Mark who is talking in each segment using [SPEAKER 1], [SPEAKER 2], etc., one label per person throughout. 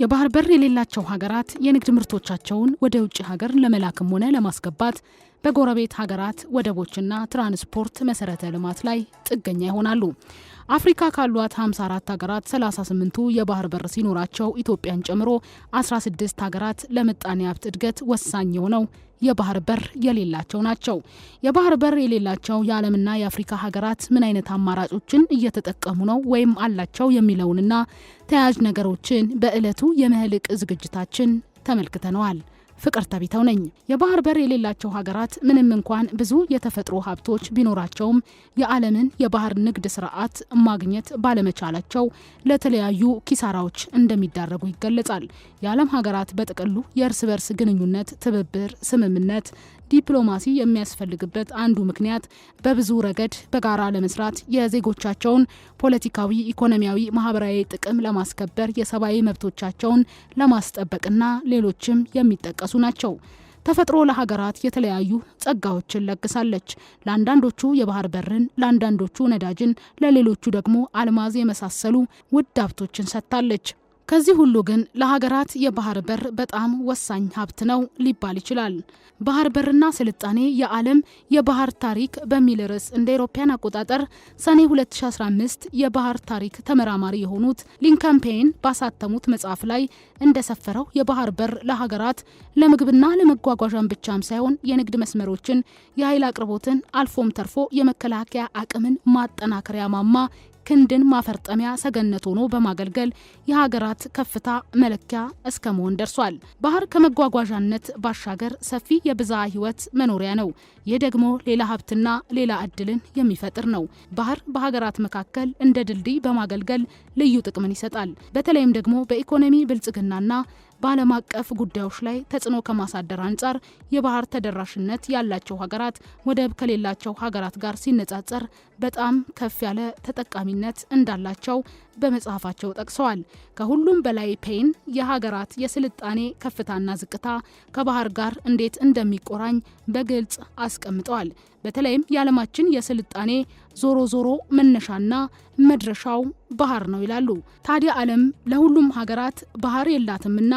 [SPEAKER 1] የባህር በር የሌላቸው ሀገራት የንግድ ምርቶቻቸውን ወደ ውጭ ሀገር ለመላክም ሆነ ለማስገባት በጎረቤት ሀገራት ወደቦችና ትራንስፖርት መሰረተ ልማት ላይ ጥገኛ ይሆናሉ። አፍሪካ ካሏት 54 ሀገራት 38ቱ የባህር በር ሲኖራቸው ኢትዮጵያን ጨምሮ 16 ሀገራት ለምጣኔ ሀብት እድገት ወሳኝ የሆነው የባህር በር የሌላቸው ናቸው። የባህር በር የሌላቸው የዓለምና የአፍሪካ ሀገራት ምን አይነት አማራጮችን እየተጠቀሙ ነው ወይም አላቸው የሚለውንና ተያያዥ ነገሮችን በዕለቱ የመህልቅ ዝግጅታችን ተመልክተነዋል። ፍቅር ተቢተው ነኝ። የባህር በር የሌላቸው ሀገራት ምንም እንኳን ብዙ የተፈጥሮ ሀብቶች ቢኖራቸውም የዓለምን የባህር ንግድ ስርዓት ማግኘት ባለመቻላቸው ለተለያዩ ኪሳራዎች እንደሚዳረጉ ይገለጻል። የዓለም ሀገራት በጥቅሉ የእርስ በርስ ግንኙነት፣ ትብብር፣ ስምምነት፣ ዲፕሎማሲ የሚያስፈልግበት አንዱ ምክንያት በብዙ ረገድ በጋራ ለመስራት የዜጎቻቸውን ፖለቲካዊ፣ ኢኮኖሚያዊ፣ ማህበራዊ ጥቅም ለማስከበር የሰብአዊ መብቶቻቸውን ለማስጠበቅና ሌሎችም የሚጠቀሱ ናቸው። ተፈጥሮ ለሀገራት የተለያዩ ጸጋዎችን ለግሳለች። ለአንዳንዶቹ የባህር በርን፣ ለአንዳንዶቹ ነዳጅን፣ ለሌሎቹ ደግሞ አልማዝ የመሳሰሉ ውድ ሀብቶችን ሰጥታለች። ከዚህ ሁሉ ግን ለሀገራት የባህር በር በጣም ወሳኝ ሀብት ነው ሊባል ይችላል። ባህር በርና ስልጣኔ የዓለም የባህር ታሪክ በሚል ርዕስ እንደ አውሮፓውያን አቆጣጠር ሰኔ 2015 የባህር ታሪክ ተመራማሪ የሆኑት ሊንከን ፔን ባሳተሙት መጽሐፍ ላይ እንደሰፈረው የባህር በር ለሀገራት ለምግብና ለመጓጓዣን ብቻም ሳይሆን የንግድ መስመሮችን፣ የኃይል አቅርቦትን አልፎም ተርፎ የመከላከያ አቅምን ማጠናከሪያ ማማ ክንድን ማፈርጠሚያ ሰገነት ሆኖ በማገልገል የሀገራት ከፍታ መለኪያ እስከ መሆን ደርሷል። ባህር ከመጓጓዣነት ባሻገር ሰፊ የብዝሃ ሕይወት መኖሪያ ነው። ይህ ደግሞ ሌላ ሀብትና ሌላ እድልን የሚፈጥር ነው። ባህር በሀገራት መካከል እንደ ድልድይ በማገልገል ልዩ ጥቅምን ይሰጣል። በተለይም ደግሞ በኢኮኖሚ ብልጽግናና በዓለም አቀፍ ጉዳዮች ላይ ተጽዕኖ ከማሳደር አንጻር የባህር ተደራሽነት ያላቸው ሀገራት ወደብ ከሌላቸው ሀገራት ጋር ሲነጻጸር በጣም ከፍ ያለ ተጠቃሚነት እንዳላቸው በመጽሐፋቸው ጠቅሰዋል። ከሁሉም በላይ ፔን የሀገራት የስልጣኔ ከፍታና ዝቅታ ከባህር ጋር እንዴት እንደሚቆራኝ በግልጽ አስቀምጠዋል። በተለይም የዓለማችን የስልጣኔ ዞሮ መነሻና መድረሻው ባህር ነው ይላሉ። ታዲያ ዓለም ለሁሉም ሀገራት ባህር የላትምና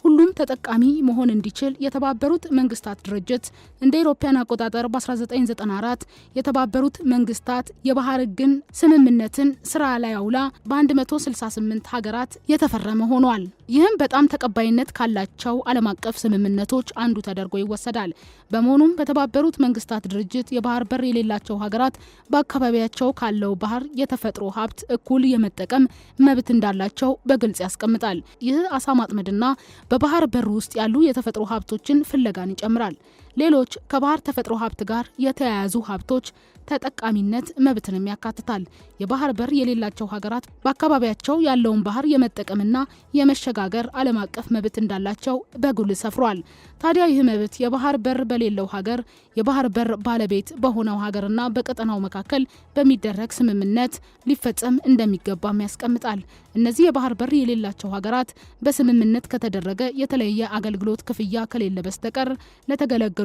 [SPEAKER 1] ሁሉም ተጠቃሚ መሆን እንዲችል የተባበሩት መንግስታት ድርጅት እንደ አውሮፓውያን አቆጣጠር በ1994 የተባበሩት መንግስታት የባህር ሕግን ስምምነትን ስራ ላይ አውላ በ168 ሀገራት የተፈረመ ሆኗል። ይህም በጣም ተቀባይነት ካላቸው ዓለም አቀፍ ስምምነቶች አንዱ ተደርጎ ይወሰዳል። በመሆኑም በተባበሩት መንግስታት ድርጅት የባህር በር የሌላቸው ሀገራት በአካባቢያቸው ካለው ባህር የተፈጥሮ ሀብት እኩል የመጠቀም መብት እንዳላቸው በግልጽ ያስቀምጣል። ይህ አሳ ማጥመድና በባህር በር ውስጥ ያሉ የተፈጥሮ ሀብቶችን ፍለጋን ይጨምራል። ሌሎች ከባህር ተፈጥሮ ሀብት ጋር የተያያዙ ሀብቶች ተጠቃሚነት መብትንም ያካትታል። የባህር በር የሌላቸው ሀገራት በአካባቢያቸው ያለውን ባህር የመጠቀምና የመሸጋገር ዓለም አቀፍ መብት እንዳላቸው በጉልህ ሰፍሯል። ታዲያ ይህ መብት የባህር በር በሌለው ሀገር የባህር በር ባለቤት በሆነው ሀገርና በቀጠናው መካከል በሚደረግ ስምምነት ሊፈጸም እንደሚገባም ያስቀምጣል። እነዚህ የባህር በር የሌላቸው ሀገራት በስምምነት ከተደረገ የተለየ አገልግሎት ክፍያ ከሌለ በስተቀር ለተገለገሉበት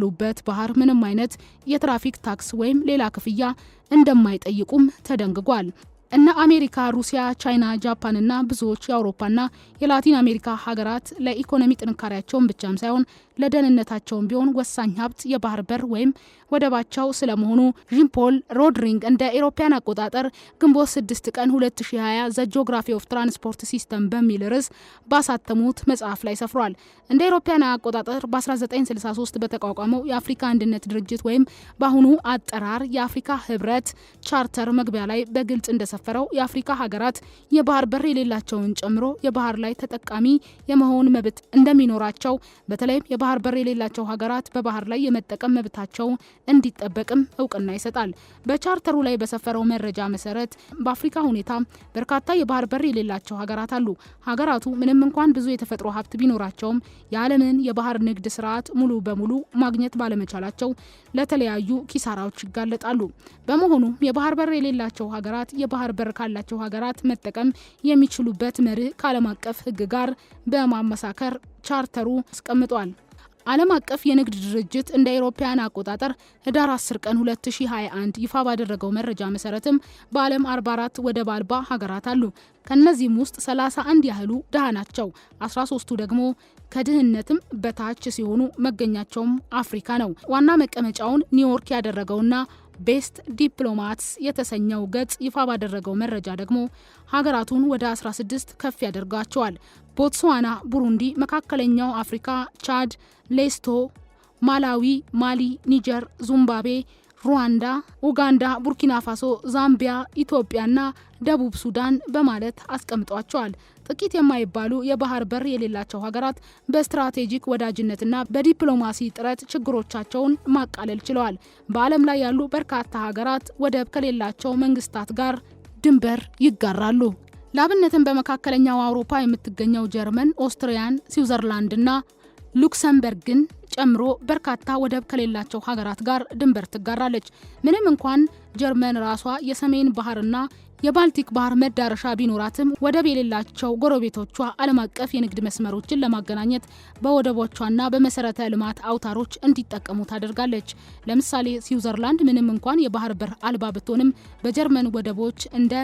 [SPEAKER 1] ባህር ምንም አይነት የትራፊክ ታክስ ወይም ሌላ ክፍያ እንደማይጠይቁም ተደንግጓል። እነ አሜሪካ፣ ሩሲያ፣ ቻይና፣ ጃፓንና ብዙዎች የአውሮፓና የላቲን አሜሪካ ሀገራት ለኢኮኖሚ ጥንካሬያቸውን ብቻም ሳይሆን ለደህንነታቸውን ቢሆን ወሳኝ ሀብት የባህር በር ወይም ወደባቸው ስለመሆኑ ዣን-ፖል ሮድሪንግ እንደ አውሮፓውያን አቆጣጠር ግንቦት 6 ቀን 2020 ዘ ጂኦግራፊ ኦፍ ትራንስፖርት ሲስተም በሚል ርዕስ ባሳተሙት መጽሐፍ ላይ ሰፍሯል። እንደ አውሮፓውያን አቆጣጠር በ1963 በተቋቋመው የአፍሪካ አንድነት ድርጅት ወይም በአሁኑ አጠራር የአፍሪካ ህብረት ቻርተር መግቢያ ላይ በግልጽ እንደሰፈረው የአፍሪካ ሀገራት የባህር በር የሌላቸውን ጨምሮ የባህር ላይ ተጠቃሚ የመሆን መብት እንደሚኖራቸው በተለይም የባህር በር የሌላቸው ሀገራት በባህር ላይ የመጠቀም መብታቸው እንዲጠበቅም እውቅና ይሰጣል። በቻርተሩ ላይ በሰፈረው መረጃ መሰረት በአፍሪካ ሁኔታ በርካታ የባህር በር የሌላቸው ሀገራት አሉ። ሀገራቱ ምንም እንኳን ብዙ የተፈጥሮ ሀብት ቢኖራቸውም የዓለምን የባህር ንግድ ስርዓት ሙሉ በሙሉ ማግኘት ባለመቻላቸው ለተለያዩ ኪሳራዎች ይጋለጣሉ። በመሆኑ የባህር በር የሌላቸው ሀገራት የባህር በር ካላቸው ሀገራት መጠቀም የሚችሉበት መርህ ከዓለም አቀፍ ሕግ ጋር በማመሳከር ቻርተሩ አስቀምጧል። ዓለም አቀፍ የንግድ ድርጅት እንደ አውሮፓውያን አቆጣጠር ህዳር 10 ቀን 2021 ይፋ ባደረገው መረጃ መሰረትም በዓለም 44 ወደብ አልባ ሀገራት አሉ። ከነዚህም ውስጥ 31 ያህሉ ድሃ ናቸው። 13ቱ ደግሞ ከድህነትም በታች ሲሆኑ መገኛቸውም አፍሪካ ነው። ዋና መቀመጫውን ኒውዮርክ ያደረገውና ቤስት ዲፕሎማትስ የተሰኘው ገጽ ይፋ ባደረገው መረጃ ደግሞ ሀገራቱን ወደ 16 ከፍ ያደርጋቸዋል። ቦትስዋና፣ ቡሩንዲ፣ መካከለኛው አፍሪካ፣ ቻድ፣ ሌስቶ፣ ማላዊ፣ ማሊ፣ ኒጀር፣ ዚምባብዌ፣ ሩዋንዳ፣ ኡጋንዳ፣ ቡርኪና ፋሶ፣ ዛምቢያ፣ ኢትዮጵያና ደቡብ ሱዳን በማለት አስቀምጧቸዋል። ጥቂት የማይባሉ የባህር በር የሌላቸው ሀገራት በስትራቴጂክ ወዳጅነትና በዲፕሎማሲ ጥረት ችግሮቻቸውን ማቃለል ችለዋል። በዓለም ላይ ያሉ በርካታ ሀገራት ወደብ ከሌላቸው መንግስታት ጋር ድንበር ይጋራሉ። ለአብነትም በመካከለኛው አውሮፓ የምትገኘው ጀርመን፣ ኦስትሪያን፣ ስዊዘርላንድና ሉክሰምበርግን ጨምሮ በርካታ ወደብ ከሌላቸው ሀገራት ጋር ድንበር ትጋራለች። ምንም እንኳን ጀርመን ራሷ የሰሜን ባህርና የባልቲክ ባህር መዳረሻ ቢኖራትም ወደብ የሌላቸው ጎረቤቶቿ ዓለም አቀፍ የንግድ መስመሮችን ለማገናኘት በወደቦቿና በመሰረተ ልማት አውታሮች እንዲጠቀሙ ታደርጋለች። ለምሳሌ ስዊዘርላንድ ምንም እንኳን የባህር በር አልባ ብትሆንም በጀርመን ወደቦች እንደ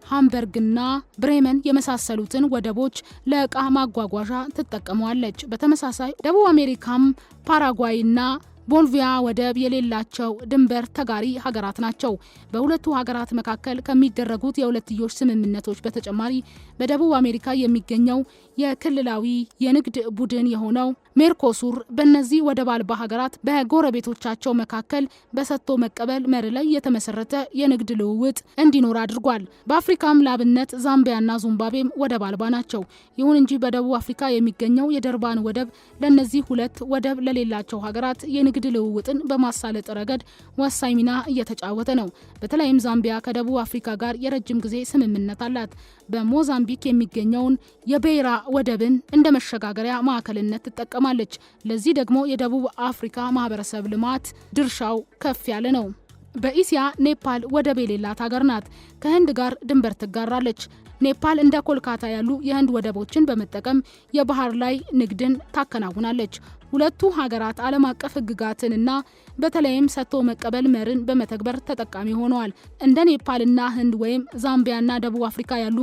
[SPEAKER 1] ሃምበርግና ብሬመን የመሳሰሉትን ወደቦች ለእቃ ማጓጓዣ ትጠቀመዋለች። በተመሳሳይ ደቡብ አሜሪካም ፓራጓይና ቦልቪያ ወደብ የሌላቸው ድንበር ተጋሪ ሀገራት ናቸው። በሁለቱ ሀገራት መካከል ከሚደረጉት የሁለትዮሽ ስምምነቶች በተጨማሪ በደቡብ አሜሪካ የሚገኘው የክልላዊ የንግድ ቡድን የሆነው ሜርኮሱር በእነዚህ ወደብ አልባ ሀገራት በጎረቤቶቻቸው መካከል በሰጥቶ መቀበል መርህ ላይ የተመሰረተ የንግድ ልውውጥ እንዲኖር አድርጓል። በአፍሪካም ላብነት ዛምቢያና ዚምባብዌም ወደብ አልባ ናቸው። ይሁን እንጂ በደቡብ አፍሪካ የሚገኘው የደርባን ወደብ ለእነዚህ ሁለት ወደብ ለሌላቸው ሀገራት የንግድ ልውውጥን በማሳለጥ ረገድ ወሳኝ ሚና እየተጫወተ ነው። በተለይም ዛምቢያ ከደቡብ አፍሪካ ጋር የረጅም ጊዜ ስምምነት አላት። በሞዛምቢክ የሚገኘውን የቤይራ ወደብን እንደ መሸጋገሪያ ማዕከልነት ትጠቀማለች። ለዚህ ደግሞ የደቡብ አፍሪካ ማህበረሰብ ልማት ድርሻው ከፍ ያለ ነው። በኢሲያ ኔፓል ወደብ የሌላት ሀገር ናት። ከህንድ ጋር ድንበር ትጋራለች። ኔፓል እንደ ኮልካታ ያሉ የህንድ ወደቦችን በመጠቀም የባህር ላይ ንግድን ታከናውናለች። ሁለቱ ሀገራት ዓለም አቀፍ ህግጋትንና በተለይም ሰጥቶ መቀበል መርን በመተግበር ተጠቃሚ ሆነዋል። እንደ ኔፓልና ህንድ ወይም ዛምቢያና ደቡብ አፍሪካ ያሉ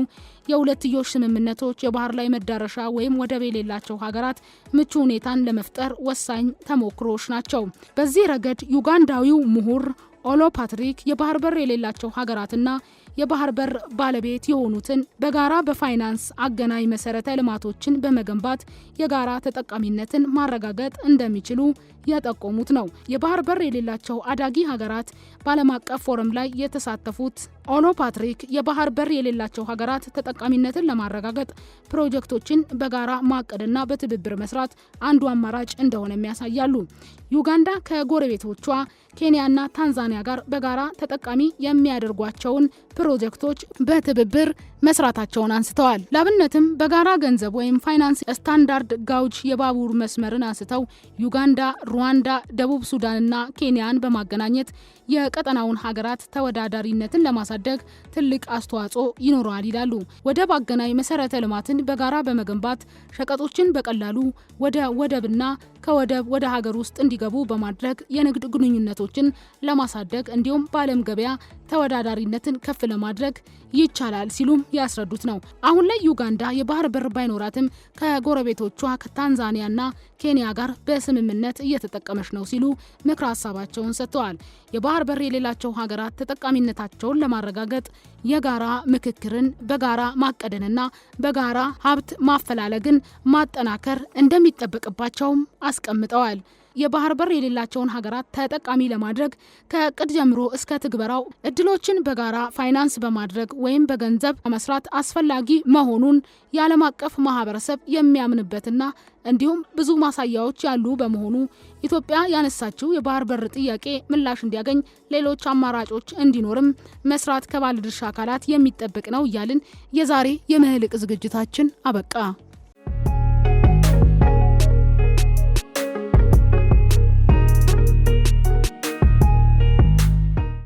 [SPEAKER 1] የሁለትዮሽ ስምምነቶች የባህር ላይ መዳረሻ ወይም ወደብ የሌላቸው ሀገራት ምቹ ሁኔታን ለመፍጠር ወሳኝ ተሞክሮች ናቸው። በዚህ ረገድ ዩጋንዳዊው ምሁር ኦሎ ፓትሪክ የባህር በር የሌላቸው ሀገራትና የባህር በር ባለቤት የሆኑትን በጋራ በፋይናንስ አገናኝ መሰረተ ልማቶችን በመገንባት የጋራ ተጠቃሚነትን ማረጋገጥ እንደሚችሉ የጠቆሙት ነው። የባህር በር የሌላቸው አዳጊ ሀገራት በዓለም አቀፍ ፎረም ላይ የተሳተፉት ኦሎ ፓትሪክ የባህር በር የሌላቸው ሀገራት ተጠቃሚነትን ለማረጋገጥ ፕሮጀክቶችን በጋራ ማቀድና በትብብር መስራት አንዱ አማራጭ እንደሆነ ያሳያሉ። ዩጋንዳ ከጎረቤቶቿ ኬንያና ታንዛኒያ ጋር በጋራ ተጠቃሚ የሚያደርጓቸውን ፕሮጀክቶች በትብብር መስራታቸውን አንስተዋል። ላብነትም በጋራ ገንዘብ ወይም ፋይናንስ ስታንዳርድ ጋውጅ የባቡር መስመርን አንስተው ዩጋንዳ፣ ሩዋንዳ፣ ደቡብ ሱዳንና ኬንያን በማገናኘት የቀጠናውን ሀገራት ተወዳዳሪነትን ለማሳደግ ትልቅ አስተዋጽኦ ይኖረዋል ይላሉ። ወደብ አገናኝ መሰረተ ልማትን በጋራ በመገንባት ሸቀጦችን በቀላሉ ወደ ወደብና ከወደብ ወደ ሀገር ውስጥ እንዲገቡ በማድረግ የንግድ ግንኙነቶችን ለማሳደግ እንዲሁም በዓለም ገበያ ተወዳዳሪነትን ከፍ ለማድረግ ይቻላል ሲሉም ያስረዱት ነው። አሁን ላይ ዩጋንዳ የባህር በር ባይኖራትም ከጎረቤቶቿ ከታንዛኒያና ኬንያ ጋር በስምምነት እየተጠቀመች ነው ሲሉ ምክረ ሀሳባቸውን ሰጥተዋል። የባህር በር የሌላቸው ሀገራት ተጠቃሚነታቸውን ለማረጋገጥ የጋራ ምክክርን በጋራ ማቀድንና በጋራ ሀብት ማፈላለግን ማጠናከር እንደሚጠበቅባቸውም አስቀምጠዋል። የባህር በር የሌላቸውን ሀገራት ተጠቃሚ ለማድረግ ከእቅድ ጀምሮ እስከ ትግበራው እድሎችን በጋራ ፋይናንስ በማድረግ ወይም በገንዘብ መስራት አስፈላጊ መሆኑን የዓለም አቀፍ ማህበረሰብ የሚያምንበትና እንዲሁም ብዙ ማሳያዎች ያሉ በመሆኑ ኢትዮጵያ ያነሳችው የባህር በር ጥያቄ ምላሽ እንዲያገኝ ሌሎች አማራጮች እንዲኖርም መስራት ከባለድርሻ አካላት የሚጠበቅ ነው እያልን የዛሬ የምህልቅ ዝግጅታችን አበቃ።